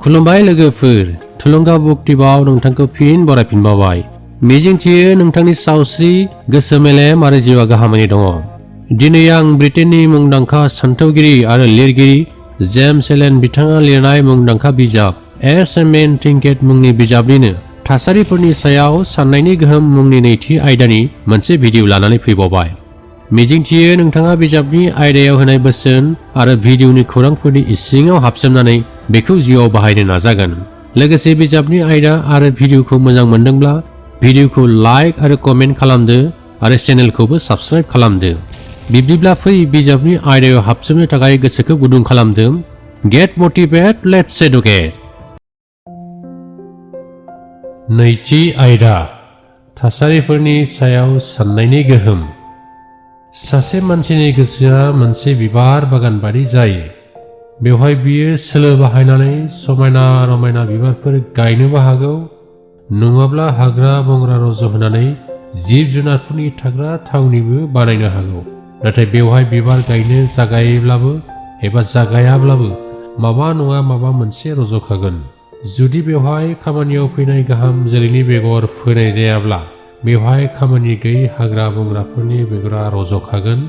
खुलुमबाय लोगोफोर, थुलुंगा बुकटिउबआव नोंथांखौ फिन बरायफिनबावबाय। मिजिंथियो नोंथांनि सावस्रि, गोसो मेलेम आरो जिउआ गाहामैनो दङ। दिनै आं ब्रिटेननि मुंदांखा सानथौगिरि आरो लिरगिरि जेम्स एलेन बिथाङा लिरनाय मुंदांखा बिजाब एस ए मेन थिंकेथ मुंनि बिजाबनिनो थासारिफोरनि सायाव साननायनि गोहोम मुंनि नैथि आयदानि मोनसे भिडिअ लानानै फैबावबाय। मिजिंथियो नोंथाङा बिजाबनि आयदायाव होनाय बोसोन आरो भिडिअनि खौरांफोरनि इसिङाव हाबसोमनानै बेखौ जिउआव बाहायनो नाजागोन। लोगोसे बिजाबनि आयदा आरो भिडिअखौ मोजां मोनदोंब्ला भिडिअखौ लाइक आरो कमेन्ट खालामदो आरो चेनेलखौबो साबस्क्राइब खालामदो। बिब्दिब्ला फै बिजाबनि आयदायाव हाबसोमनो थाखाय गोसोखौ गुदुं खालामदो। Get motivate, let's educate. नैथि आयदा, थासारिफोरनि सायाव साननायनि गोहोम। सासे मानसिनि गोसोआ मोनसे बिबार बागान बायदि जायो। बेवहाय बियो सोलो बाहायनानै समायना रमायना बिबारफोर गायनोबो हागौ, नङाब्ला हाग्रा बंग्रा रज'होनानै जिब जुनारफोरनि थाग्रा थावनिबो बानायनो हागौ। नाथाय बेवहाय बिबार गायनो जागायोब्लाबो एबा जागायाब्लाबो माबा नङा माबा मोनसे रज'खागोन। जुदि बेवहाय खामानियाव फैनाय गाहाम जोलैनि बेगर फोनाय जायाब्ला बेवहाय खामानि गैयै हाग्रा बंग्राफोरनि बेगरा रज'खागोन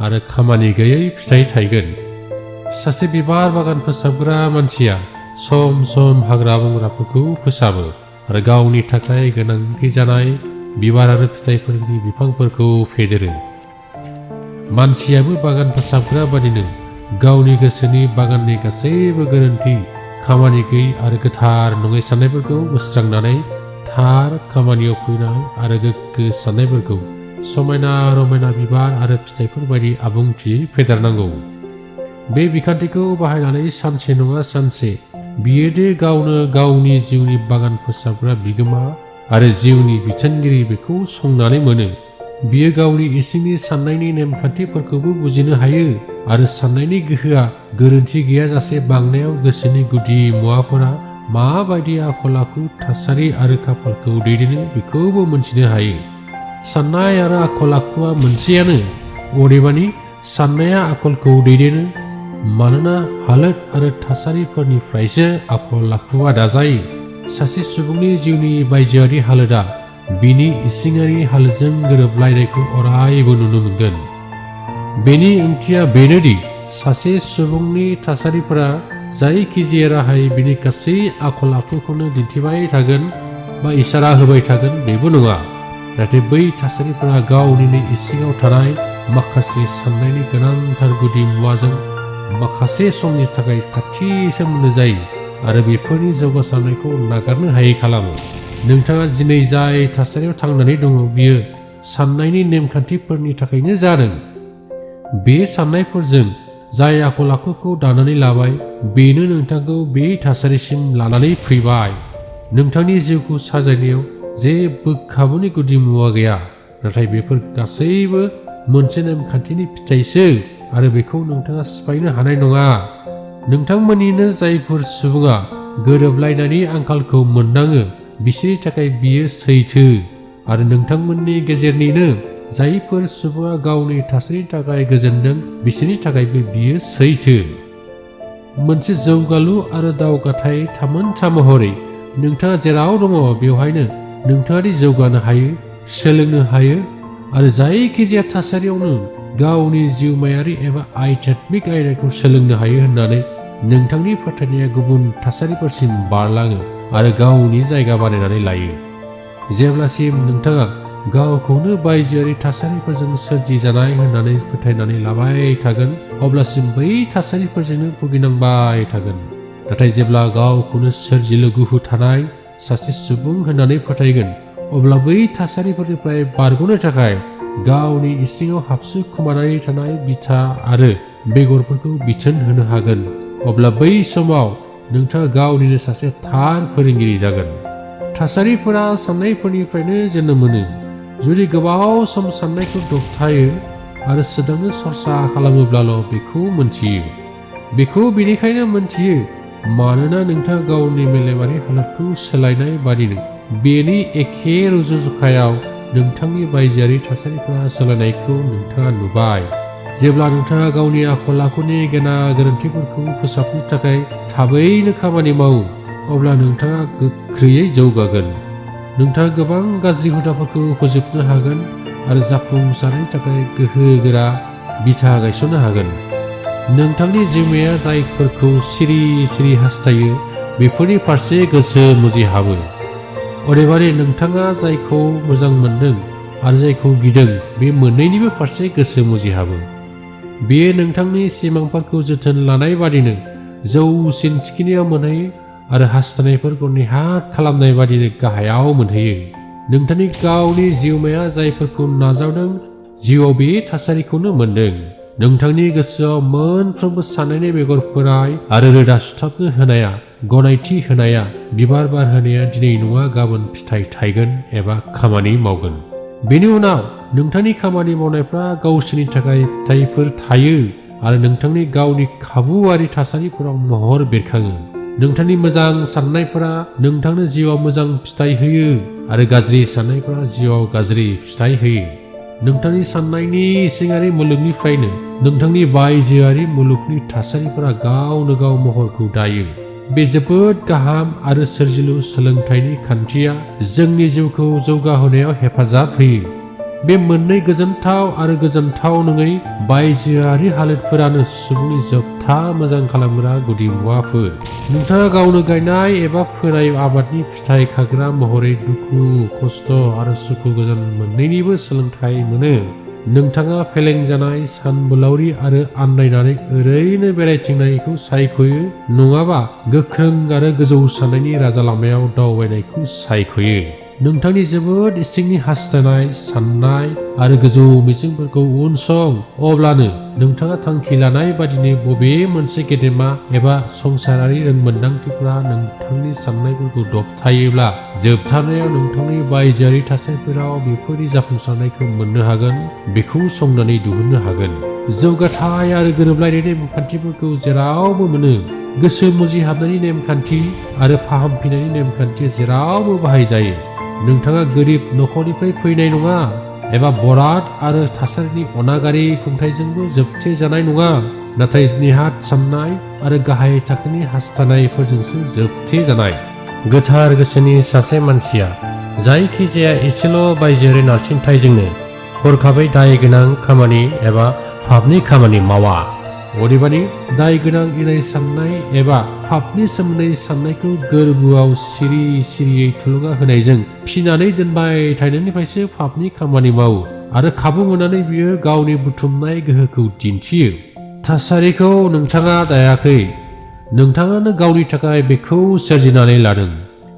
आरो खामानि गैयै फिथाइ थायगोन। सासे बिबार बागान फोसाबग्रा मानसिया सम सम हाग्रा बंग्राफोरखौ फोसाबो आरो गावनि थाखाय गोनांथि जानाय बिबार आरो फिथाइफोरनि बिफांफोरखौ फेदेरो। मानसियाबो बागान फोसाबग्रा बादिनो गावनि गोसोनि बागाननि गासैबो गोरोन्थि, खामानि गैयै आरो गोथार नङै साननायफोरखौ बोस्रांनानै थार खामानियाव फैनाय आरो गोग्गो साननायफोरखौ समायना रमायना बिबार आरो फिथाइफोर बायदि आबुंथियै फेदेरनांगौ। बे बिखान्थिखौ बाहायनानै सानसे नङा सानसे बियो दे गावनो गावनि जिउनि बागान फोसाबग्रा बिगोमा आरो जिउनि बिथोनगिरि बेखौ संनानै मोनो। बियो गावनि इसिंनि साननायनि नेमखान्थिफोरखौबो बुजिनो हायो आरो साननायनि गोहोआ गोरोन्थि गैयाजासे बांनायाव गोसोनि गुदि मुवाफोरा माबायदि आखल आखु, थासारि आरो खाफालखौ दैदेनो बेखौबो मोनथिनो हायो। साननाय आरो आखल आखुआ मोनसेयानो, अदेबानि साननाया आखलखौ दैदेनो। मानोना हालोद आरो थासारिफोरनिफ्रायसो आखल आखुआ दाजायो। सासे सुबुंनि जिउनि बायजोआरि हालोदा बिनि इसिङारि हालोदजों गोरोबलायनायखौ अरायबो नुनो मोनगोन। बेनि ओंथिया बेनोदि सासे सुबुंनि थासारिफोरा जायखिजाया राहायै बिनि गासै आखल आखुखौनो दिन्थिबाय थागोन बा इसारा होबाय थागोन बेबो नङा। नाथाय बै थासारिफोरा गावनिनो इसिङाव थानाय माखासे साननायनि गोनांथार गुदि मुवाजों माखासे समनि थाखाय खाथि सोमोन्दो जायो आरो बेफोरनि जौगासारनायखौ नागारनो हायै खालामो। नोंथाङा दिनै जाय थासारियाव थांनानै दङ बियो साननायनि नेमखान्थिफोरनि थाखायनो जादों। बे साननायफोरजों जाय आखल आखुखौ दानानै लाबाय बेनो नोंथांखौ बे थासारिसिम लानानै फैबाय। नोंथांनि जिउखौ साजायनायाव जेबो खाबुनि गुदि मुवा गैया, नाथाय बेफोर गासैबो मोनसे नेमखान्थिनि फिथाइसो आरो बेखौ नोंथाङा सिफायनो हानाय नङा। नोंथांमोननिनो जायफोर सुबुङा गोरोबलायनायनि आंखालखौ मोनदाङो बिसोरनि थाखाय बियो सैथो, आरो नोंथांमोननि गेजेरनिनो जायफोर सुबुङा गावनि थासारिनि थाखाय गोजोनदों बिसोरनि थाखायबो बियो सैथो। मोनसे जौगालु आरो दावगाथाय थामोनथा महरै नोंथाङा जेराव दङ बेवहायनो नोंथाङा दि जौगानो हायो, सोलोंनो हायो आरो जायखिजाया थासारियावनो गावनि जिउमायारि एबा आध्यात्मिक आयदाखौ सोलोंनो हायो होननानै नोंथांनि फोथायनाया गुबुन थासारिफोरसिम बारलाङो आरो गावनि जायगा बानायनानै लायो। जेब्लासिम नोंथाङा गावखौनो बायजोआरि थासारिफोरजों सोरजिजानाय होननानै फोथायनानै लाबाय थागोन अब्लासिम बै थासारिफोरजोंनो भुगिनांबाय थागोन। नाथाय जेब्ला गावखौनो सोरजिलु गोहो थानाय सासे सुबुं होननानै फोथायगोन अब्ला बै थासारिफोरनिफ्राय बारग'नो थाखाय गावनि इसिङाव हाबसो खुमानानै थानाय बिथा आरो बेगरफोरखौ बिथोन होनो हागोन। अब्ला बै समाव नोंथाङा गावनिनो सासे थार फोरोंगिरि जागोन। थासारिफोरा साननायफोरनिफ्रायनो जोनोम मोनो। जुदि गोबाव सम साननायखौ दबथायो आरो सोदांनो सरसा खालामोब्लाल' बेखौ मोनथियो। बेखौ बेनिखायनो मोनथियो मानोना नोंथाङा गावनि मेलेमारि हालोदखौ सोलायनाय बादिनो बेनि एखे रुजुजखायाव नोंथांनि बायजोआरि थासारिफोरा सोलायनायखौ नोंथाङा नुबाय। जेब्ला नोंथाङा गावनि आखल आखुनि गेना गोरोन्थिफोरखौ फोसाबनो थाखाय थाबैनो खामानि मावो अब्ला नोंथाङा गोख्रैयै जौगागोन। नोंथाङा गोबां गाज्रि हुदाफोरखौ फोजोबनो हागोन आरो जाफुंसारनायनि थाखाय गोहोगोरा बिथा गायसननो हागोन। नोंथांनि जिउमाया जायफोरखौ सिरि सिरि हास्थायो बेफोरनि फारसे गोसो मुजिहाबो। अदेबानि नोंथाङा जायखौ मोजां मोनदों आरो जायखौ गिदों बे मोननैनिबो फारसे गोसो मुजिहाबो। बेयो नोंथांनि सिमांफोरखौ जोथोन लानाय बादिनो जौसिन थिखिनियाव मोनहैयो आरो हास्थायनायफोरखौ नेहाथ खालामनाय बादिनो गाहायाव मोनहैयो। नोंथांनि गावनि जिउमाया जायफोरखौ नाजावदों जिउआव बे थासारिखौनो मोनदों। नोंथांनि गोसोआव मोनफ्रोमबो साननायनि बेगरफोराय आरो रोदा सुथाबनो होनाया, गनायथि होनाया, बिबार बारहोनाया दिनै नङा गाबोन फिथाइ थायगोन एबा खामानि मावगोन। बेनि उनाव नोंथांनि खामानि मावनायफ्रा गावसोरनि थाखाय फिथाइफोर थायो आरो नोंथांनि गावनि खाबुआरि थासारिफोराव महर बेरखाङो। नोंथांनि मोजां साननायफोरा नोंथांनो जिउआव मोजां फिथाइ होयो आरो गाज्रि साननायफोरा जिउआव गाज्रि फिथाइ होयो। नोंथांनि साननायनि इसिङारि मुलुगनिफ्रायनो नोंथांनि बायजोआरि मुलुगनि थासारिफोरा गावनो गाव महरखौ दायो। बे जोबोद गाहाम आरो सोरजिलु सोलोंथाइनि खान्थिया जोंनि जिउखौ जौगाहोनायाव हेफाजाब होयो। बे मोननै गोजोनथाव आरो गोजोनथाव नङै बायजोआरि हालोदफोरानो सुबुंनि जोबथा मोजां खालामग्रा गुदिमुवाफोर। नोंथाङा गावनो गायनाय एबा फोनाय आबादनि फिथाइ खाग्रा महरै दुखु, खस्थ' आरो सुखु गोजोन मोननैनिबो सोलोंथाइ मोनो। नोंथाङा फेलें जानाय, सानबोलावरि आरो आन्दायनानै ओरैनो बेरायथिंनायखौ सायख'यो, नङाबा गोख्रों आरो गोजौ साननायनि राजा लामायाव दावबायनायखौ सायख'यो। नोंथांनि जोबोद इसिंनि हास्थायनाय, साननाय आरो गोजौ मिजिंफोरखौ उनसं, अब्लानो नोंथाङा थांखि लानाय बादिनो बबे मोनसे गेदेमा एबा संसारारि रोंमोन्दांथिफोरा नोंथांनि साननायफोरखौ दबथायोब्ला जोबथारनायाव नोंथांनि बायजोआरि थासारिफोराव बेफोरनि जाफुंसारनायखौ मोननो हागोन, बेखौ संनानै दिहुननो हागोन। जौगाथाय आरो गोरोबलायनाय नेमखान्थिफोरखौ जेरावबो मोनो। गोसो मुजिहाबनायनि नेमखान्थि आरो फाहामफिननायनि नेमखान्थिया जेरावबो बाहायजायो। नोंथाङा गोरिब नखरनिफ्राय फैनाय नङा एबा बराद आरो थासारिनि अनागारि खुंथायजोंबो जोबथेजानाय नङा, नाथाय नेहाथ साननाय आरो गाहाय थाखोनि हास्थायनायफोरजोंसो जोबथेजानाय। गोथार गोसोनि सासे मानसिया जायखिजाया एसेल' बायजोआरि नारसिनथायजोंनो हरखाबै दाय गोनां खामानि एबा पापनि खामानि मावा। अदेबानि दाय गोनां इनाय साननाय एबा पापनि सोमोन्दै साननायखौ गोरबोआव सिरि सिरियै थुलुंगा होनायजों फिनानै दोनबाय थानायनिफ्रायसो पापनि खामानि मावो आरो खाबु मोननानै बियो गावनि बुथुमनाय गोहोखौ दिन्थियो। थासारिखौ नोंथाङा दायाखै, नोंथाङानो गावनि थाखाय बेखौ सोरजिनानै लादों।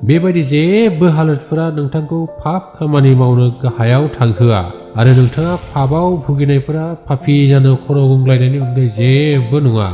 बेबायदि जेबो हालोदफोरा नोंथांखौ पाप खामानि मावनो गाहायाव थांहोआ आरो नोंथाङा पापआव भुगिनायफोरा पापी जानो खर' गंग्लायनायनि अनगायै जेबो नङा।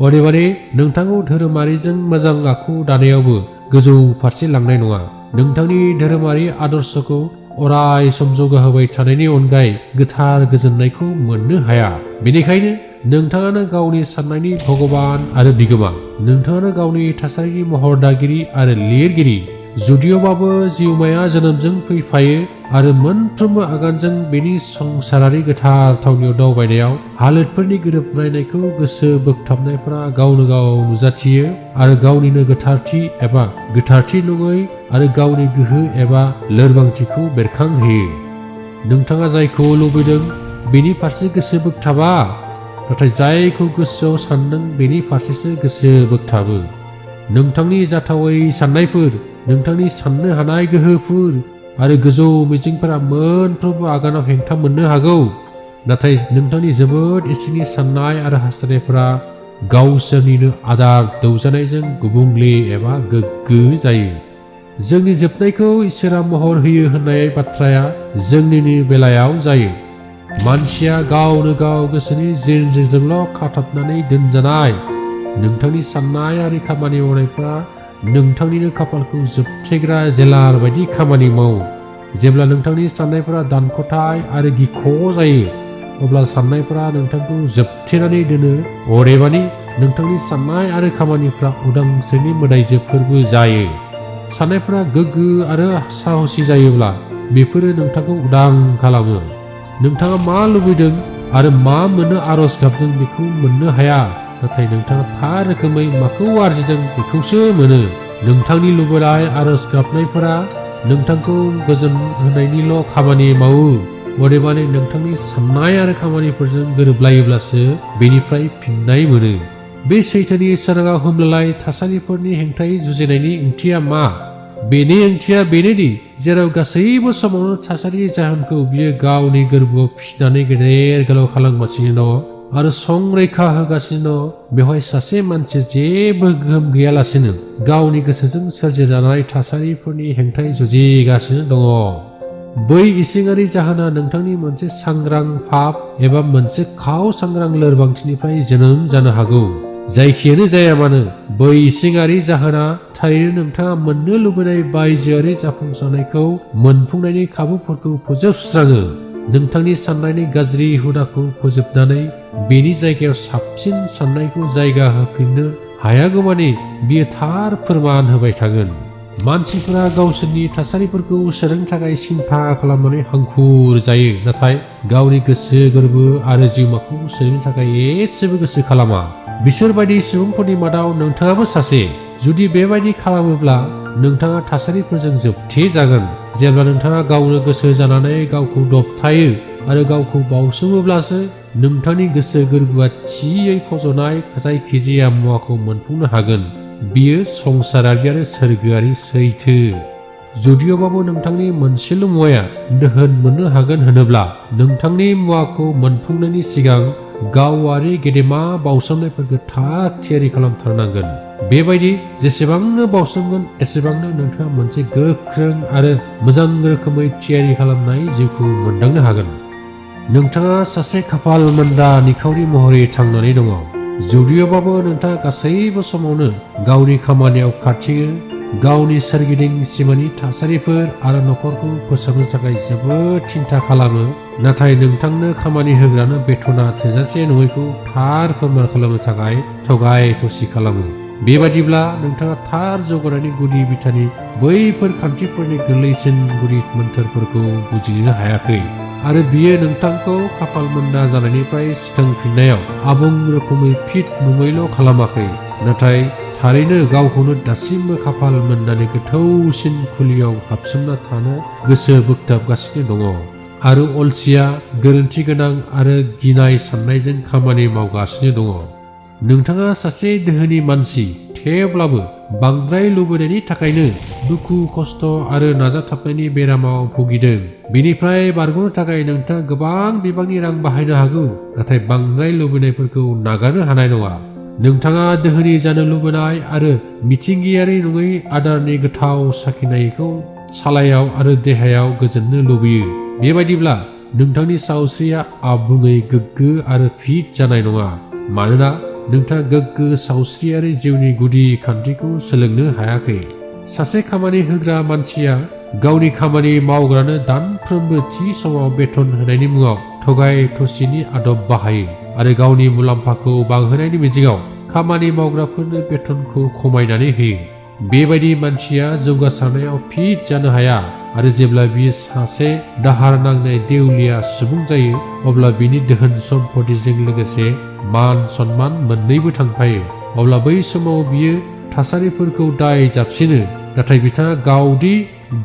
अदेबानि नोंथांखौ धोरोमारिजों मोजां आखु दानायावबो गोजौ फारसे लांनाय नङा। नोंथांनि धोरोमारि आदर्शखौ अराय सम जौगाहोबाय थानायनि अनगायै गोथार गोजोननायखौ मोननो हाया। बेनिखायनो नोंथाङानो गावनि साननायनि भगबान आरो बिगोमा। नोंथाङानो गावनि थासारिनि महर दागिरि आरो लिरगिरि। जुदिअबाबो जिउमाया जोनोमजों फैफायो आरो मोनफ्रोमबो आगानजों बेनि संसारारि गोथार थावनियाव दावबायनायाव हालोदफोरनि गोरोबलायनायखौ गोसो बोगथाबनायफोरा गावनो गाव नुजाथियो आरो गावनिनो गोथारथि एबा गोथारथि नङै आरो गावनि गोहो एबा लोरबांथिखौ बेरखांहोयो। नोंथाङा जायखौ लुबैदों बेनि फारसे गोसो बोगथाबा, नाथाय जायखौ गोसोआव सानदों बेनि फारसेसो गोसो बोगथाबो। नोंथांनि जाथावै साननायफोर, नोंथांनि साननो हानाय गोहोफोर आरो गोजौ मिजिंफोरा मोनफ्रोमबो आगानाव हेंथा मोननो हागौ, नाथाय नोंथांनि जोबोद इसिंनि साननाय आरो हास्थायनायफोरा गावसोरनिनो आदार दौजानायजों गुबुंले एबा गोग्गो जायो। जोंनि जोबनायखौ इसोरा महर होयो होननाय बाथ्राया जोंनिनो बेलायाव जायो। मानसिया गावनो गाव गोसोनि जिनज्रिजोंल' खाथाबनानै दोनजानाय। नोंथांनि साननाय आरो खामानि मावनायफ्रा नोंथांनिनो खाफालखौ जोबथेग्रा जेलार बायदि खामानि मावो। जेब्ला नोंथांनि साननायफोरा दानख'थाय आरो गिख' जायो, अब्ला साननायफोरा नोंथांखौ जोबथेनानै दोनो। अदेबानि नोंथांनि साननाय आरो खामानिफ्रा उदांस्रिनि मोदायजोफोरबो जायो। साननायफोरा गोग्गो आरो साहसि जायोब्ला बेफोरो नोंथांखौ उदां खालामो। नोंथाङा मा लुबैदों आरो मा मोननो आरज गाबदों बेखौ मोननो हाया, नाथाय नोंथाङा थार रोखोमै माखौ आरजिदों बेखौसो मोनो। नोंथांनि लुबैनाय आरज गाबनायफोरा नोंथांखौ गोजोन होनायनिल' खामानि मावो। अदेबानि नोंथांनि साननाय आरो खामानिफोरजों गोरोबलायोब्लासो बेनिफ्राय फिननाय मोनो। बे सैथोनि सोराङाव होमब्लालाय थासारिफोरनि हेंथायै जुजिनायनि ओंथिया मा? बेनि ओंथिया बेनोदि जेराव गासैबो समावनो थासारिनि जाहोनखौ बियो गावनि गोरबोआव फिसिनानै गेदेर गोलाव खालामगासिनो दङ आरो संरैखा होगासिनो दङ, बेवहाय सासे मानसिया जेबो गोहोम गैयालासेनो गावनि गोसोजों सोरजिजानाय थासारिफोरनि हेंथायै जुजिगासिनो दङ। बै इसिङारि जाहोना नोंथांनि मोनसे सांग्रां फाफ एबा मोनसे खाव सांग्रां लोरबांथिनिफ्राय जोनोम जानो हागौ। जायखियानो जाया मानो, बै इसिङारि जाहोना थारैनो नोंथाङा मोननो लुबैनाय बायजोआरि जाफुंसारनायखौ मोनफुंनायनि खाबुफोरखौ फोजोबस्राङो। नोंथांनि साननायनि गाज्रि हुदाखौ फोजोबनानै बेनि जायगायाव साबसिन साननायखौ जायगा होफिननो हायागौमानि बियो थार फोरमान होबाय थागोन। मानसिफोरा गावसोरनि थासारिफोरखौ सोलायनो थाखाय सिन्था खालामनानै हांखुर जायो, नाथाय गावनि गोसो गोरबो आरो जिउमाखौ सोलायनो थाखाय एसेबो गोसो खालामा। बिसोर बायदि सुबुंफोरनि मादाव नोंथाङाबो सासे। जुदि बेबायदि खालामोब्ला नोंथाङा थासारिफोरजों जोबथे जागोन। जेब्ला नोंथाङा गावनो गोसो जानानै गावखौ दबथायो आरो गावखौ बावसोमोब्लासो नोंथांनि गोसो गोरबोआ थियै फज'नाय जायखिजाया मुवाखौ मोनफुंनो हागोन। बियो संसारारि आरो सोरगोआरि सैथो। जुदिअबाबो नोंथांनि मोनसेल' मुवाया दोहोन मोननो हागोन होनोब्ला नोंथांनि मुवाखौ मोनफुंनायनि सिगां गावारि गेदेमा बावसोमनायफोरखौ थाग थियारि खालामथारनांगोन। बेबायदि जेसेबांनो बावसोमगोन एसेबांनो नोंथाङा मोनसे गोख्रों आरो मोजां रोखोमै थियारि खालामनाय जिउखौ मोनदांनो हागोन। नोंथाङा सासे खाफाल मोनदा निखावरि महरै थांनानै दङ। जुदिअबाबो नोंथाङा गासैबो समावनो गावनि खामानियाव खारथिङो, गावनि सोरगिदिं सिमानि थासारिफोर आरो न'खरखौ फोसाबनो थाखाय जोबोद सिन्था खालामो, नाथाय नोंथांनो खामानि होग्रानो बेथना थोजासे नङैखौ थार फोरमान खालामनो थाखाय थगाय थसि खालामो। बेबादिब्ला नोंथाङा थार जौगानायनि गुदि बिथानि बैफोर खान्थिफोरनि गोरलैसिन गुदि मोन्थोरफोरखौ बुजिनो हायाखै आरो बियो नोंथांखौ खाफाल मोनदा जानायनिफ्राय सिखांफिननायाव आबुं रोखोमै फिट नङैल' खालामाखै, नाथाय थारैनो गावखौनो दासिमबो खाफाल मोनदानि गोथौसिन खुलियाव हाबसोमना थानो गोसो बोगथाबगासिनो दङ आरो अलसिया, गोरोन्थि गोनां आरो गिनाय साननायजों खामानि मावगासिनो दङ। नोंथाङा सासे दोहोनि मानसि, थेवब्लाबो बांद्राय लुबैनायनि थाखायनो दुखु, खस्थ' आरो नाजाथाबनायनि बेरामाव भुगिदों। बेनिफ्राय बारग'नो थाखाय नोंथाङा गोबां बिबांनि रां बाहायनो हागौ, नाथाय बांद्राय लुबैनायफोरखौ नागारनो हानाय नङा। नोंथाङा दोहोनि जानो लुबैनाय आरो मिथिंगायारि नङै आदारनि गोथाव साखिनायखौ सालायाव आरो देहायाव गोजोननो लुबैयो। बेबायदिब्ला नोंथांनि सावस्रिया आबुङै गोग्गो आरो फिट जानाय नङा, मानोना नोंथाङा गोग्गो सावस्रियारि जिउनि गुदि खान्थिखौ सोलोंनो हायाखै। सासे खामानि होग्रा मानसिया गावनि खामानि मावग्रानो दानफ्रोमबो थि समाव बेथन होनायनि मुङाव थगाय थसिनि आदब बाहायो आरो गावनि मुलाम्फाखौ बांहोनायनि मिजिंआव खामानि मावग्राफोरनो बेथनखौ खमायनानै होयो। बेबायदि मानसिया जौगासारनायाव फिट जानो हाया आरो जेब्ला बियो सासे दाहार नांनाय देउलिया सुबुं जायो, अब्ला बिनि दोहोन सम्पथिजों लोगोसे मान सन्मान मोन्नैबो थांफायो। अब्ला बै समाव बियो थासारिफोरखौ दाय जाबसिनो, नाथाय बिथाङा गावदि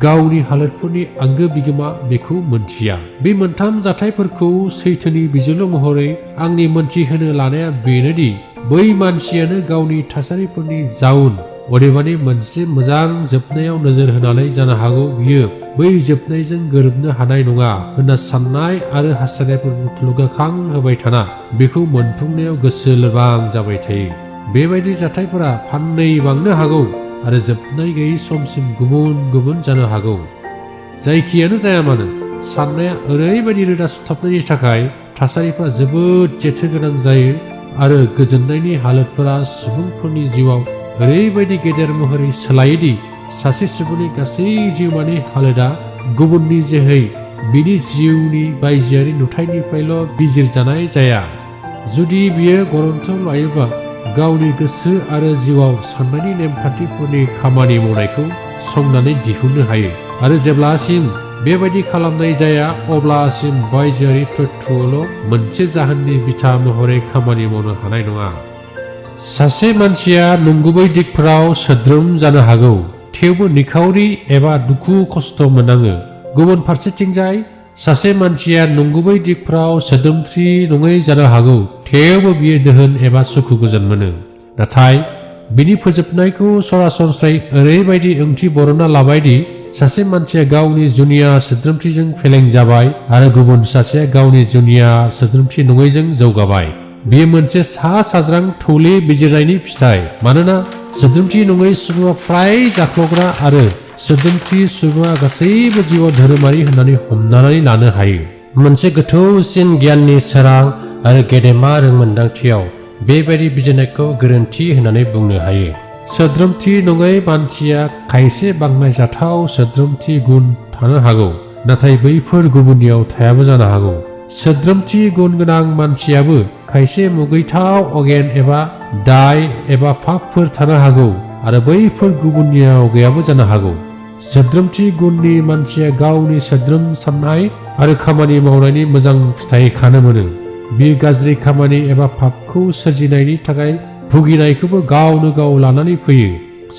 गावनि हालोदफोरनि आंगो बिगोमा बेखौ मोनथिया। बे मोनथाम जाथायफोरखौ सैथोनि बिजिरलु महरै आंनि मोनथिहोनो लानाया बेनोदि बै मानसियानो गावनि थासारिफोरनि जाउन, अदेबानि मोनसे मोजां जोबनायाव नोजोर होनानै जानो हागौ बियो बै जोबनायजों गोरोबनो हानाय नङा होनना साननाय आरो हास्थायनायफोरखौ थुलुंगाखां होबाय थाना बेखौ मोनफुंनायाव गोसो लोरबां जाबाय थायो। बेबायदि जाथायफोरा फाननै बांनो हागौ आरो जोबनाय गैयै समसिम गुबुन गुबुन जानो हागौ। जायखियानो जाया मानो, साननाया ओरैबायदि रोदा सुथाबनायनि थाखाय थासारिफोरा जोबोद जेथो गोनां जायो आरो गोजोननायनि हालोदफोरा सुबुंफोरनि जिउआव ओरैबायदि गेदेर महरै सोलायोदि सासे सुबुंनि गासै जिउमानि हालोदा गुबुननि जोहै बिनि जिउनि बायजोआरि नुथायनिफ्रायल' बिजिरजानाय जाया। जुदि बियो गरन्थ लायोब्ला गावनि गोसो आरो जिउआव साननायनि नेमखान्थिफोरनि खामानि मावनायखौ संनानै दिहुननो हायो आरो जेब्लासिम बेबायदि खालामनाय जाया अब्लासिम बायजोआरि तथ्य'ल' मोनसे जाहोननि बिथा महरै खामानि मावनो हानाय नङा। सासे मानसिया नंगुबै दिगफोराव सोद्रोम जानो हागौ, थेवबो निखावरि एबा दुखु खस्थ' मोननाङो। गुबुन फारसेथिंजाय सासे मानसिया नंगुबै दिगफोराव सोद्रोमथि नङै जानो हागौ, थेवबो बियो दोहोन एबा सुखु गोजोन मोनो। नाथाय बिनि फोजोबनायखौ सरासनस्रायै ओरैबायदि ओंथि बरनना लाबायदि सासे मानसिया गावनि जुनिया सोद्रोमथिजों फेलें जाबाय आरो गुबुन सासेया गावनि जुनिया सोद्रोमथि नङैजों जौगाबाय। बेयो मोनसे सा साज्रां थौले बिजिरनायनि फिथाइ, मानोना सोद्रोमथि नङै सुबुङा फ्राय जाख्लग्रा आरो सोद्रोमथि सुबुङा गासैबो जिउआव धोरोमारि होननानै हमनानै लानो हायो। मोनसे गोथौसिन गियाननि सोरां आरो गेदेमा रोंमोन्दांथियाव बेबायदि बिजिरनायखौ गोरोन्थि होननानै बुंनो हायो। सोद्रोमथि नङै मानसिया खायसे बाखनायजाथाव सोद्रोमथि गुन थानो हागौ, नाथाय बैफोर गुबुननियाव थायाबो जानो हागौ। सोद्रोमथि गुन गोनां मानसियाबो खायसे मुगैथाव अगेन एबा दाय एबा पापफोर थानो हागौ आरो बैफोर गुबुननियाव गैयाबो जानो हागौ। सोद्रोमथि गुननि मानसिया गावनि सोद्रोम साननाय आरो खामानि मावनायनि मोजां फिथाइ खानो मोनो। बियो गाज्रि खामानि एबा पापखौ सोरजिनायनि थाखाय भुगिनायखौबो गावनो गाव लानानै फैयो।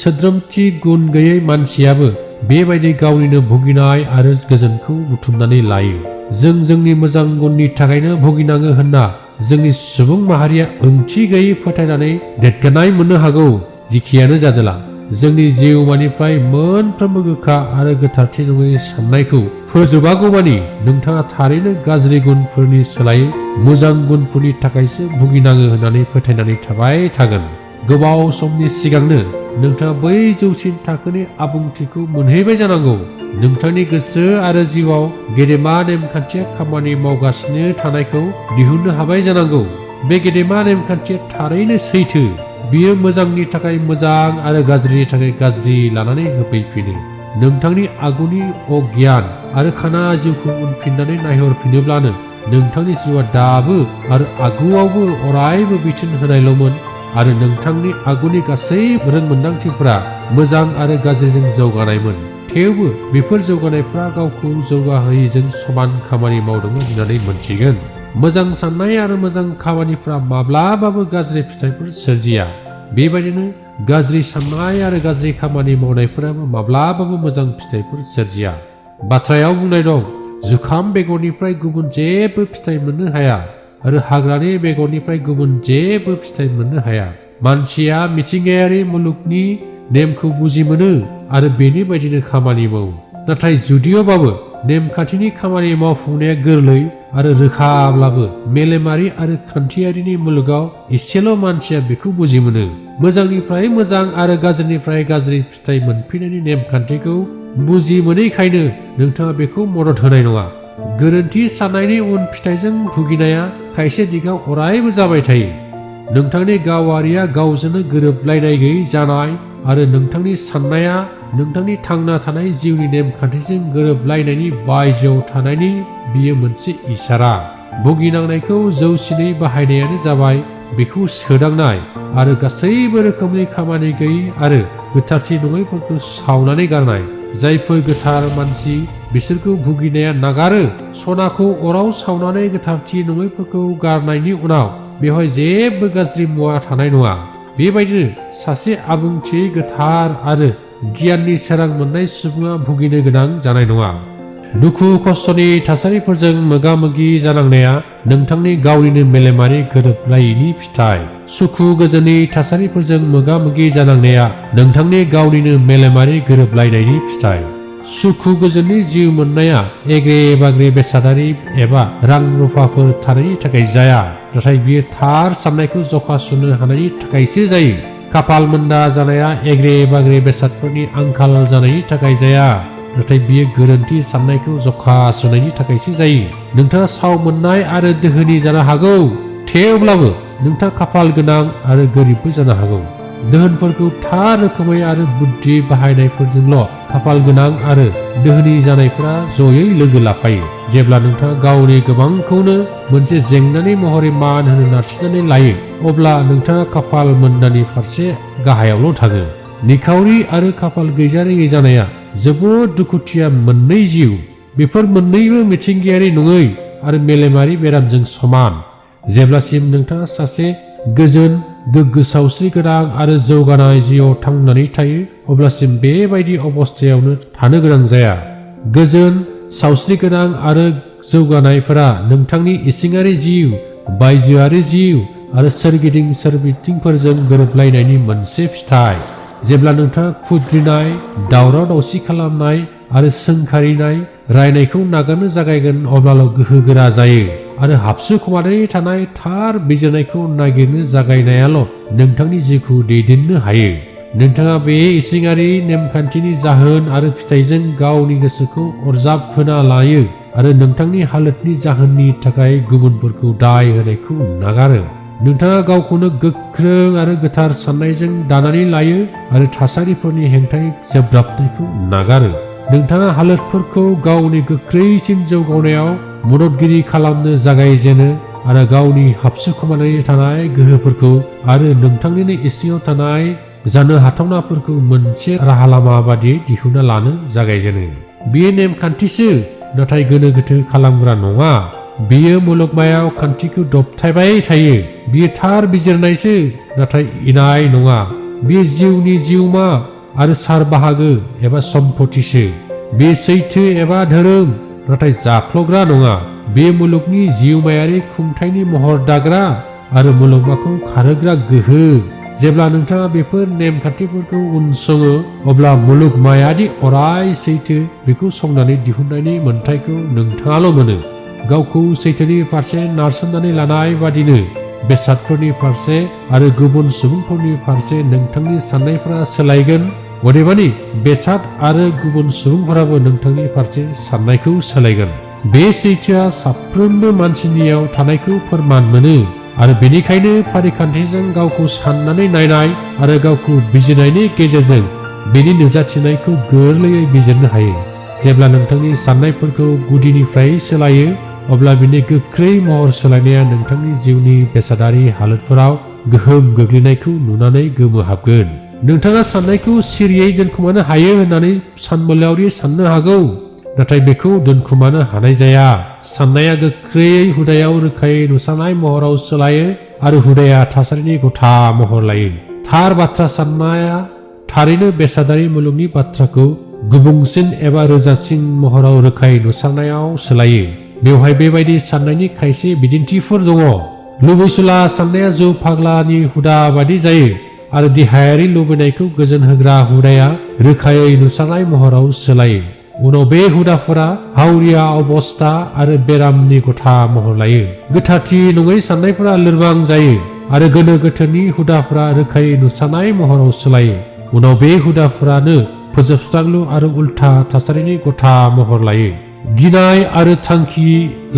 सोद्रोमथि गुन गैयै मानसियाबो बेबायदि गावनिनो भुगिनाय आरो गोजोनखौ बुथुमनानै लायो। जों जोंनि मोजां गुननि थाखायनो भुगिनाङो होनना जोंनि सुबुं माहारिया ओंथि गैयै फोथायनानै देरगानाय मोननो हागौ। जिखियानो जादोला, जोंनि जिउमानिफ्राय मोनफ्रोमबो गोखा आरो गोथारथि नङै साननायखौ फोजोबागौमानि नोंथाङा थारैनो गाज्रि गुनफोरनि सोलायै मोजां गुनफोरनि थाखायसो भुगिनाङो होननानै फोथायनानै थाबाय थागोन। गोबाव समनि सिगांनो नोंथाङा बै जौसिन थाखोनि आबुंथिखौ मोनहैबाय जानांगौ। नोंथांनि गोसो आरो जिउआव गेदेमा नेमखान्थिया खामानि मावगासिनो थानायखौ दिहुननो हाबाय जानांगौ। बे गेदेमा नेमखान्थिया थारैनो सैथो। बियो मोजांनि थाखाय मोजां आरो गाज्रिनि थाखाय गाज्रि लानानै होफैफिनो। नोंथांनि आगुनि अगियान आरो खाना जिउखौ उनफिननानै नायहरफिनोब्लानो नोंथांनि जिउआ दाबो आरो आगुआवबो अरायबो बिथोन होनायल'मोन आरो नोंथांनि आगुनि गासै रोंमोन्दांथिफोरा मोजां आरो गाज्रिजों जौगानायमोन। थेवबो बेफोर जौगानायफ्रा गावखौ जौगाहोयैजों समान खामानि मावदोंमोन होननानै मोनथिगोन। मोजां साननाय आरो मोजां खामानिफ्रा माब्लाबाबो गाज्रि फिथाइफोर सोरजिया। बेबायदिनो गाज्रि साननाय आरो गाज्रि खामानि मावनायफोराबो माब्लाबाबो मोजां फिथाइफोर सोरजिया। बाथ्रायाव बुंनाय दं, जुखाम बेगरनिफ्राय गुबुन जेबो फिथाइ मोननो हाया आरो हाग्रानि बेगरनिफ्राय गुबुन जेबो फिथाइ मोननो हाया। मानसिया मिथिंगायारि मुलुगनि नेमखौ बुजि मोनो आरो बेनि बायदिनो खामानि मावो। नाथाय जुदिअबाबो नेमखान्थिनि खामानि मावफुंनाया गोरलै आरो रोखाब्लाबो मेलेमारि आरो खान्थियारिनि मुलुगाव एसेल' मानसिया बेखौ बुजि मोनो। मोजांनिफ्राय मोजां आरो गाज्रिनिफ्राय गाज्रि फिथाइ मोनफिननायनि नेमखान्थिखौ बुजि मोनैखायनो नोंथाङा बेखौ मदद होनाय नङा। गोरोन्थि साननायनि उन फिथाइजों भुगिनाया खायसे दिगाव अरायबो जाबाय थायो। नोंथांनि गावारिया गावजोंनो गोरोबलायनाय गैयै जानाय आरो नोंथांनि साननाया नोंथांनि थांना थानाय जिउनि नेमखान्थिजों गोरोबलायनायनि बायजोआव थानायनि बियो मोनसे इसारा। भुगिनांनायखौ जौसिनै बाहायनायानो जाबाय बेखौ सोदांनाय आरो गासैबो रोखोमनि खामानि गैयै आरो गोथारथि नङैफोरखौ सावनानै गारनाय। जायफोर गोथार मानसि बिसोरखौ भुगिनाया नागारो। सनाखौ अराव सावनानै गोथारथि नङैफोरखौ गारनायनि उनाव बेवहाय जेबो गाज्रि मुवा थानाय नङा। बेबायदिनो सासे आबुंथि गोथार आरो गियाननि सोरां मोननाय सुबुङा भुगिनो गोनां जानाय नङा। दुखु खस्थ'नि थासारिफोरजों मोगा मोगि जानांनाया नोंथांनि गावनिनो मेलेमारि गोरोबलायैनि फिथाइ। सुखु गोजोननि थासारिफोरजों मोगा मोगि जानांनाया नोंथांनि गावनिनो मेलेमारि गोरोबलायनायनि फिथाइ। सुखु गोजोननि जिउ मोननाया एग्रे बाग्रे बेसादारि एबा रां रुफाफोर थानायनि थाखाय जाया, नाथाय बियो थार साननायखौ जखा सुनो हानायनि थाखायसो जायो। खाफाल मोनदा जानाया एग्रे बाग्रे बेसादफोरनि आंखाल जानायनि थाखाय जाया, नाथाय बियो गोरोन्थि साननायखौ जखा सुनायनि थाखायसो जायो। नोंथाङा साव मोननाय आरो दोहोनि जानो हागौ, थेवब्लाबो नोंथाङा खाफाल गोनां आरो गोरिबबो जानो हागौ। दोहोनफोरखौ थार रोखोमै आरो बुद्धि बाहायनायफोरजोंल' खाफाल गोनां आरो दोहोनि जानायफोरा जयै लोगो लाफायो। जेब्ला नोंथाङा गावनि गोबांखौनो मोनसे जेंनानि महरै मान होनो नारसिननानै लायो, अब्ला नोंथाङा खाफाल मोन्दानि फारसे गाहायावल' थाङो। निखावरि आरो खाफाल गैजारोङै जानाया जोबोद दुखुथिया मोननै जिउ। बेफोर मोननैबो मिथिंगायारि नङै आरो मेलेमारि बेरामजों समान। जेब्लासिम नोंथाङा सासे गोजोन गोग्गो सावस्रि गोनां आरो जौगानाय जिउआव थांनानै थायो अब्लासिम बेबायदि अबस्थायावनो थानो गोनां जाया। गोजोन, सावस्रि गोनां आरो जौगानायफोरा नोंथांनि इसिङारि जिउ, बायजोआरि जिउ आरो सोरगिदिं सोरबिथिंफोरजों गोरोबलायनायनि मोनसे फिथाय। जेब्ला नोंथाङा खुद्रिनाय, दावराव-दावसि खालामनाय आरो सोंखारिनाय रायनायखौ नागारनो जागायगोन अब्लाल' गोहोगोरा जायो आरो हाबसु खोमानानै थानाय थार बिजिरनायखौ नागिरनो जागायनायाल' नोंथांनि जिउखौ दैदेननो हायो। नोंथाङा बे इसिङारि नेमखान्थिनि जाहोन आरो फिथाइजों गावनि गोसोखौ अरजाब होना लायो आरो नोंथांनि हालोदनि जाहोननि थाखाय गुबुनफोरखौ दाय होनायखौ नागारो। नोंथाङा गावखौनो गोख्रों आरो गोथार साननायजों दानानै लायो आरो थासारिफोरनि हेंथायै जोबब्राबनायखौ नागारो। नोंथाङा हालोदफोरखौ गावनि गोख्रैसिन जौगानायाव मददगिरि खालामनो जागायजेनो आरो गावनि हाबसु खोमानानै थानाय गोहोफोरखौ आरो नोंथांनिनो इसिङाव थानाय जानो हाथावनाफोरखौ मोनसे राहा लामा बादियै दिहुनना लानो जागायजेनो। बेयो नेमखान्थिसो, नाथाय गोनो गोथो खालामग्रा नङा। बेयो मुलुगमायाव खान्थिखौ दबथायबाय थायो। बेयो थार बिजिरनायसो, नाथाय इनाय नङा। बेयो जिउनि जिउमा आरो सार बाहागो एबा सम्पथिसो। बे सैथो एबा धोरोम, नाथाय जाख्लग्रा नङा। बे मुलुगनि जिउमायारि खुंथायनि महर दाग्रा आरो मुलुगमाखौ खारहोग्रा गोहो। जेब्ला नोंथाङा बेफोर नेमखान्थिफोरखौ उनसङो अब्ला मुलुगमायादि अराय सैथो बेखौ संनानै दिहुननायनि मोन्थायखौ नोंथाङाल' मोनो। गावखौ सैथोनि फारसे नारसोमनानै लानाय बादिनो बेसादफोरनि फारसे आरो गुबुन सुबुंफोरनि फारसे नोंथांनि साननायफोरा सोलायगोन। अदेबानि बेसाद आरो गुबुन सुबुंफोराबो नोंथांनि फारसे साननायखौ सोलायगोन। बे सैथोआ साफ्रोमबो मानसिनियाव थानायखौ फोरमान मोनो आरो बेनिखायनो फारिखान्थिजों गावखौ साननानै नायनाय आरो गावखौ बिजिरनायनि गेजेरजों बेनि नुजाथिनायखौ गोरलैयै बिजिरनो हायो। जेब्ला नोंथांनि साननायफोरखौ गुदिनिफ्राय सोलायो अब्ला बिनि गोख्रै महर सोलायनाया नोंथांनि जिउनि बेसादारि हालोदफोराव गोहोम गोग्लैनायखौ नुनानै गोमोहाबगोन। नोंथाङा साननायखौ सिरियै दोनखुमानो हायो होननानै सानबोलावरि साननो हागौ, नाथाय बेखौ दोनखुमानो हानाय जाया। साननाया गोख्रैयै हुदायाव रोखायै नुसारनाय महराव सोलायो आरो हुदाया थासारिनि गथा महर लायो। थार बाथ्रा साननाया थारैनो बेसादारि मुलुगनि बाथ्राखौ गुबुंसिन एबा रोजासिन महराव रोखायै नुसारनायाव सोलायो। बेवहाय बेबायदि साननायनि खायसे बिदिन्थिफोर दङ। लुबैसुला साननाया जौ फाग्लानि हुदा बादि जायो आरो देहायारि लुबैनायखौ गोजोन होग्रा हुदाया रोखायै नुसारनाय महराव सोलायो। उनाव बे हुदाफोरा हावरिया अबस्था आरो बेरामनि गथा महर लायो। गोथारथि नङै साननायफोरा लोरबां जायो आरो गोनो गोथोनि हुदाफोरा रोखायै नुसारनाय महराव सोलायो। उनाव बे हुदाफोरानो फोजोबस्रांलु आरो उल्था थासारिनि गथा महर लायो। गिनाय आरो थांखि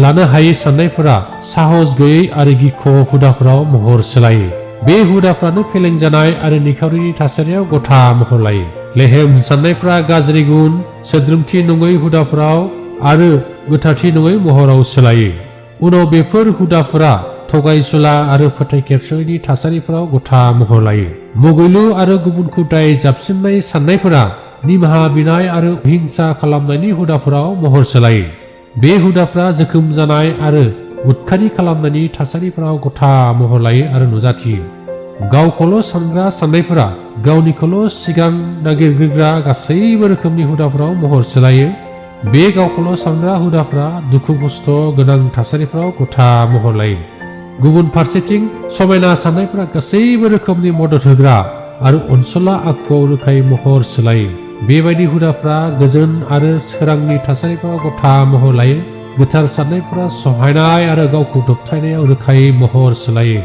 लानो हायै साननायफोरा साहस गैयै आरो गिख' हुदाफोराव महर सोलायो। बे हुदाफ्रानो फेलें जानाय आरो निखावरिनि थासारियाव गथा महर लायो। लेहेम साननायफ्रा गाज्रि गुन, सोद्रोमथि नङै हुदाफोराव आरो गोथारथि नङै महराव सोलायो। उनाव बेफोर हुदाफोरा थगायसुला आरो फोथाय खेबस'यैनि थासारिफोराव गथा महर लायो। मुगैलु आरो गुबुनखौ दाय जाबसिननाय साननायफोरा निमाहा बिनाय आरो हिंसा खालामनायनि हुदाफोराव महर सोलायो। बे हुदाफ्रा जोखोम जानाय आरो उदखारि खालामनायनि थासारिफोराव गथा महर लायो आरो नुजाथियो। गावखौल' सानग्रा साननायफोरा गावनिखौल' सिगां नागिरग्रोग्रा गासैबो रोखोमनि हुदाफोराव महर सोलायो। बे गावखौल' सानग्रा हुदाफ्रा दुखु खस्थ' गोनां थासारिफोराव गथा महर लायो। गुबुन फारसेथिं समायना साननायफोरा गासैबो रोखोमनि मदद होग्रा आरो अनसुला आखुआव रोखायै महर सोलायो। बेबायदि हुदाफ्रा गोजोन आरो सोरांनि थासारिफोराव गथा महर लायो। गोथार साननायफोरा सहायनाय आरो गावखौ दबथायनायाव रोखायै महर सोलायो।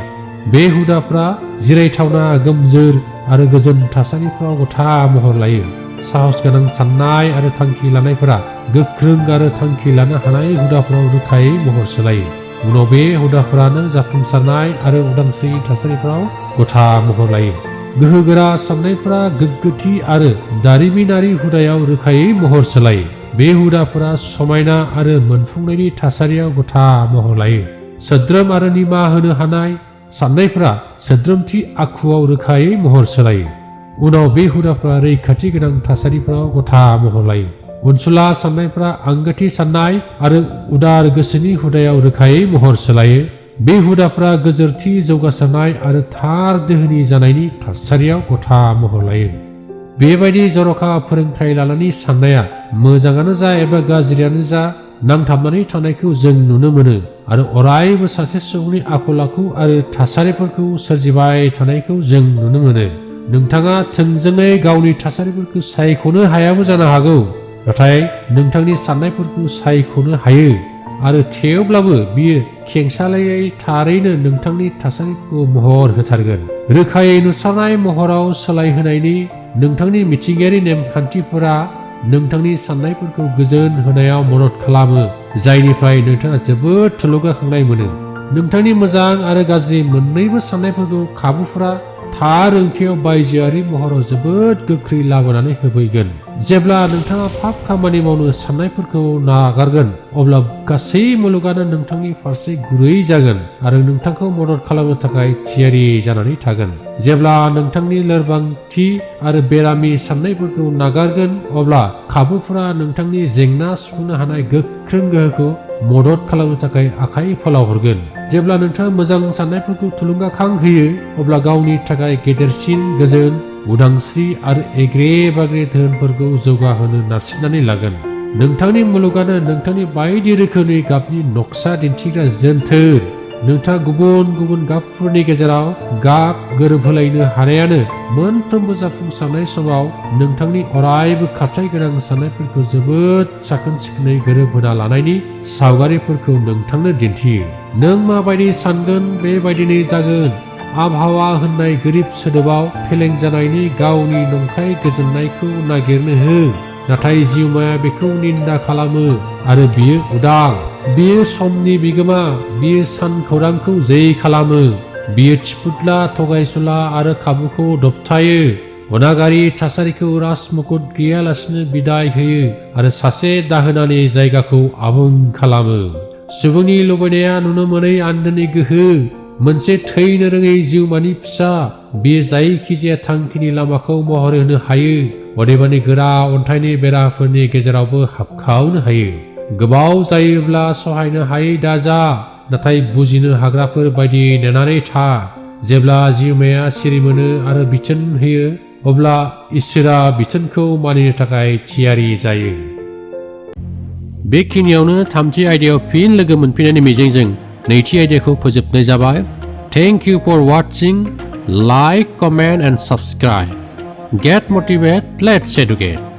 बे हुदाफ्रा जिरायथावना, गोमजोर आरो गोजोन थासारिफोराव गथा महर लायो। साहस गोनां साननाय आरो थांखि लानायफोरा गोख्रों आरो थांखि लानो हानाय हुदाफोराव रोखायै महर सोलायो। उनाव बे हुदाफोरानो जाफुंसारनाय आरो उदांस्रि थासारिफोराव गथा महर लायो। गोहोगोरा साननायफोरा गोग्गोथि आरो दारिमिनारि हुदायाव रोखायै महर सोलायो। बे हुदाफोरा समायना आरो मोनफुंनायनि थासारियाव गथा महर लायो। सोद्रोम आरो निमाहा होनो हानाय साननायफोरा सोद्रोमथि आखुआव रोखायै महर सोलायो। उनाव बे हुदाफोरा रैखाथि गोनां थासारिफोराव गथा महर लायो। अनसुला साननायफोरा आंगोथि साननाय आरो उदार गोसोनि हुदायाव रोखायै महर सोलायो। बे हुदाफ्रा गोजोरथि जौगासारनाय आरो थार दोहोनि जानायनि थासारियाव गथा महर लायो। बेबायदि जर'खा फोरोंथाय लानानै साननाया मोजाङानो जा एबा गाज्रियानो जा नांथाबनानै थानायखौ जों नुनो मोनो आरो अरायबो सासे सुबुंनि आखल आखु आरो थासारिफोरखौ सोरजिबाय थानायखौ जों नुनो मोनो। नोंथाङा थोंजोङै गावनि थासारिफोरखौ सायख'नो हायाबो जानो हागौ, नाथाय नोंथांनि साननायफोरखौ सायख'नो हायो आरो थेवब्लाबो बियो खेंसालियायै थारैनो नोंथांनि थासारिखौ महर होथारगोन। रोखायै नुसारनाय महराव सोलायहोनायनि नोंथांनि मिथिंगायारि नेमखान्थिफोरा नोंथांनि साननायफोरखौ गोजोन होनायाव मदद खालामो, जायनिफ्राय नोंथाङा जोबोद थुलुंगाखांनाय मोनो। नोंथांनि मोजां आरो गाज्रि मोन्नैबो साननायफोरखौ खाबुफोरा थार ओंथियाव बायजोआरि महराव जोबोद गोख्रै लाबोनानै होफैगोन। जेब्ला नोंथाङा पाप खामानि मावनो साननायफोरखौ नागारगोन, अब्ला गासै मुलुगानो नोंथांनि फारसे गुरै जागोन आरो नोंथांखौ मदद खालामनो थाखाय थियारि जानानै थागोन। जेब्ला नोंथांनि लोरबांथि आरो बेरामि साननायफोरखौ नागारगोन, अब्ला खाबुफोरा नोंथांनि जेंना सुफुंनो हानाय गोख्रों गोहोखौ मदद खालामनो थाखाय आखाइ फोलावहरगोन। जेब्ला नोंथाङा मोजां साननायफोरखौ थुलुंगाखां होयो, अब्ला गावनि थाखाय गेदेरसिन गोजोन, उदांस्रि आरो एग्रे बाग्रे धोनफोरखौ जौगाहोनो नारसिननानै लागोन। नोंथांनि मुलुगानो नोंथांनि बायदि रोखोमनि गाबनि नक्सा दिन्थिग्रा जोनथोर। नोंथाङा गुबुन गुबुन गाबफोरनि गेजेराव गाब गोरोबहोलायनो हानायानो मोनफ्रोमबो जाफुंसारनाय समाव नोंथांनि अरायबो खारथाय गोनां साननायफोरखौ जोबोद साखोन सिखोनै गोरोबहोना लानायनि सावगारिफोरखौ नोंथांनो दिन्थियो। नों माबायदि सानगोन बेबायदिनो जागोन। आबहावा होननाय गोरिब सोदोबाव फेलें जानायनि गावनि नंखाय गोजोननायखौ नागिरनो हो, नाथाय जिउमाया बेखौ निन्दा खालामो आरो बियो उदां। बियो समनि बिगोमा, बियो सानखौरांखौ जै खालामो, बियो थिफुदला, थगायसुला आरो खाबुखौ दबथायो। अनागारि थासारिखौ राजमुकुट गैयालासिनो बिदाय होयो आरो सासे दाहोनानि जायगाखौ आबुं खालामो। सुबुंनि लुबैनाया नुनो मोनै आन्दोनि गोहो, मोनसे थैनो रोङै जिउमानि फिसा। बियो जायखिजाया थांखिनि लामाखौ महर होनो हायो, अदेबानि गोरा अन्थाइनि बेराफोरनि गेजेरावबो हाबखावनो हायो। गोबाव जायोब्ला सहायनो हायै दाजा, नाथाय बुजिनो हाग्राफोर बायदि नेनानै था। जेब्ला जिउमाया सिरि मोनो आरो बिथोन होयो, अब्ला इसोरा बिथोनखौ मानिनो थाखाय थियारि जायो। बेखिनियावनो थामथि आयदायाव फिन लोगो मोनफिननायनि मिजिंजों नैथि आयदाखौ फोजोबनाय जाबाय। Thank you for watching. Like, comment and subscribe. Get motivated. Let's educate.